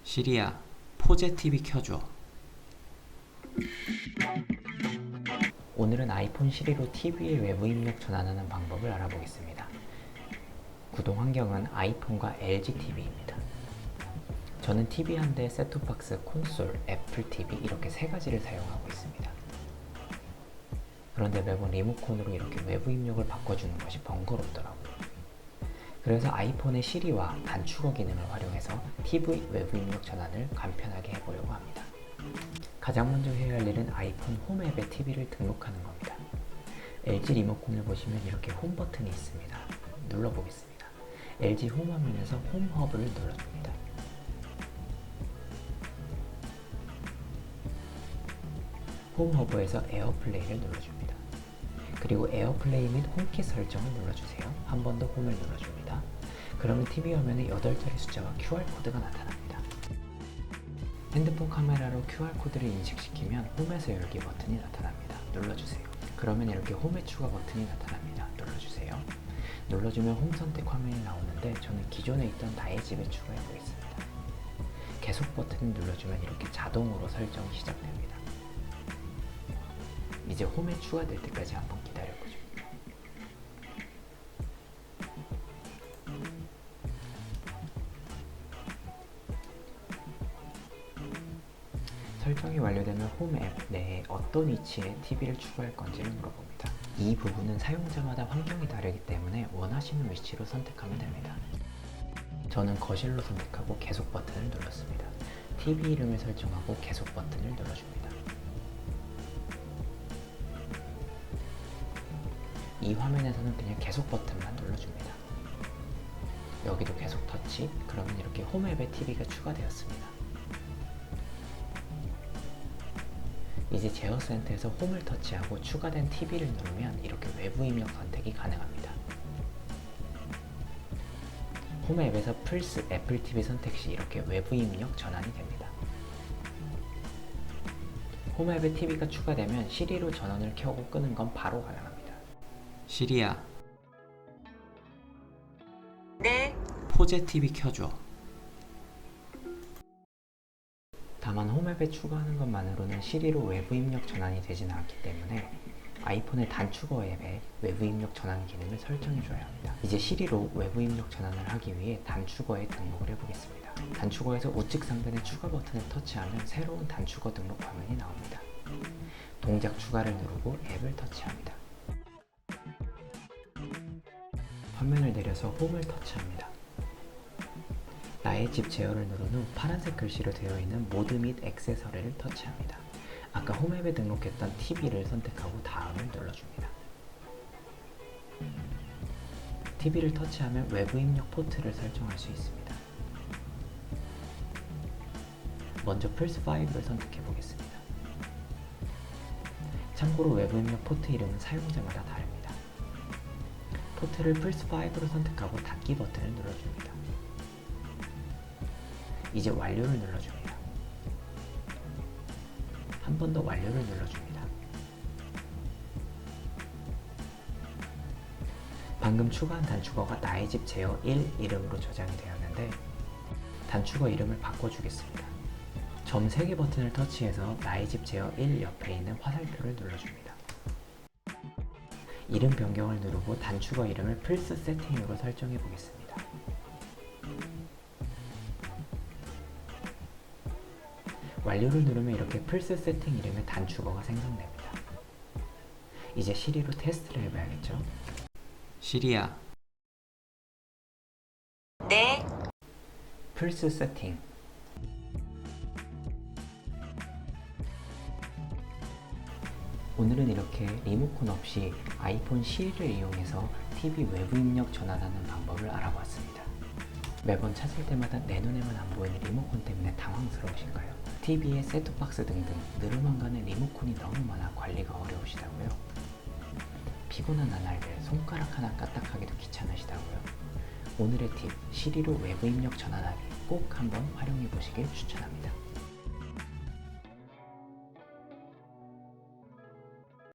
시리야, 포제 TV 켜줘. 오늘은 아이폰 시리로 TV의 외부 입력 전환하는 방법을 알아보겠습니다. 구동 환경은 아이폰과 LG TV입니다. 저는 TV 한 대, 셋톱박스, 콘솔, 애플 TV 이렇게 세 가지를 사용하고 있습니다. 그런데 매번 리모컨으로 이렇게 외부 입력을 바꿔주는 것이 번거롭더라고요. 그래서 아이폰의 시리와 단축어 기능을 활용해서 TV 외부 입력 전환을 간편하게 해보려고 합니다. 가장 먼저 해야 할 일은 아이폰 홈 앱에 TV를 등록하는 겁니다. LG 리모컨을 보시면 이렇게 홈 버튼이 있습니다. 눌러보겠습니다. LG 홈 화면에서 홈 허브를 눌러줍니다. 홈 허브에서 에어플레이를 눌러줍니다. 그리고 에어플레이 및 홈키 설정을 눌러주세요. 한 번 더 홈을 눌러줍니다. 그러면 TV 화면에 8자리 숫자와 QR코드가 나타납니다. 핸드폰 카메라로 QR코드를 인식시키면 홈에서 열기 버튼이 나타납니다. 눌러주세요. 그러면 이렇게 홈의 추가 버튼이 나타납니다. 눌러주세요. 눌러주면 홈 선택 화면이 나오는데 저는 기존에 있던 나의 집에 추가해 보겠습니다. 계속 버튼을 눌러주면 이렇게 자동으로 설정이 시작됩니다. 이제 홈에 추가될 때까지 한번 기다려보죠. 설정이 완료되면 홈 앱 내에 어떤 위치에 TV를 추가할 건지를 물어봅니다. 이 부분은 사용자마다 환경이 다르기 때문에 원하시는 위치로 선택하면 됩니다. 저는 거실로 선택하고 계속 버튼을 눌렀습니다. TV 이름을 설정하고 계속 버튼을 눌러줍니다. 이 화면에서는 그냥 계속 버튼만 눌러줍니다. 여기도 계속 터치, 그러면 이렇게 홈 앱에 TV가 추가되었습니다. 이제 제어 센터에서 홈을 터치하고 추가된 TV를 누르면 이렇게 외부 입력 선택이 가능합니다. 홈 앱에서 플스 애플 TV 선택 시 이렇게 외부 입력 전환이 됩니다. 홈 앱에 TV가 추가되면 시리로 전원을 켜고 끄는 건 바로 가능합니다. 시리야, 네. 포제 TV 켜줘. 다만 홈앱에 추가하는 것만으로는 시리로 외부 입력 전환이 되지는 않기 때문에 아이폰의 단축어 앱에 외부 입력 전환 기능을 설정해 줘야 합니다. 이제 시리로 외부 입력 전환을 하기 위해 단축어에 등록을 해보겠습니다. 단축어에서 우측 상단의 추가 버튼을 터치하면 새로운 단축어 등록 화면이 나옵니다. 동작 추가를 누르고 앱을 터치합니다. 화면을 내려서 홈을 터치합니다. 나의 집 제어를 누른 후 파란색 글씨로 되어 있는 모드 및 액세서리를 터치합니다. 아까 홈앱에 등록했던 TV를 선택하고 다음을 눌러줍니다. TV를 터치하면 외부 입력 포트를 설정할 수 있습니다. 먼저 플스5를 선택해 보겠습니다. 참고로 외부 입력 포트 이름은 사용자마다 다릅니다. 포트를 플스5로 선택하고 닫기 버튼을 눌러줍니다. 이제 완료를 눌러줍니다. 한 번 더 완료를 눌러줍니다. 방금 추가한 단축어가 나의 집 제어 1 이름으로 저장이 되었는데 단축어 이름을 바꿔주겠습니다. 점 3개 버튼을 터치해서 나의 집 제어 1 옆에 있는 화살표를 눌러줍니다. 이름 변경을 누르고 단축어 이름을 플스 세팅으로 설정해 보겠습니다. 완료를 누르면 이렇게 플스 세팅 이름의 단축어가 생성됩니다. 이제 시리로 테스트를 해봐야겠죠? 시리야, 네. 플스 세팅. 오늘은 이렇게 리모컨 없이 아이폰 시리를 이용해서 TV 외부 입력 전환하는 방법을 알아보았습니다. 매번 찾을 때마다 내 눈에만 안 보이는 리모컨 때문에 당황스러우신가요? TV에 셋톱박스 등등 느름만간의 리모컨이 너무 많아 관리가 어려우시다고요? 피곤한 나날들 손가락 하나 까딱하기도 귀찮으시다고요? 오늘의 팁, 시리로 외부 입력 전환하기 꼭 한번 활용해 보시길 추천합니다.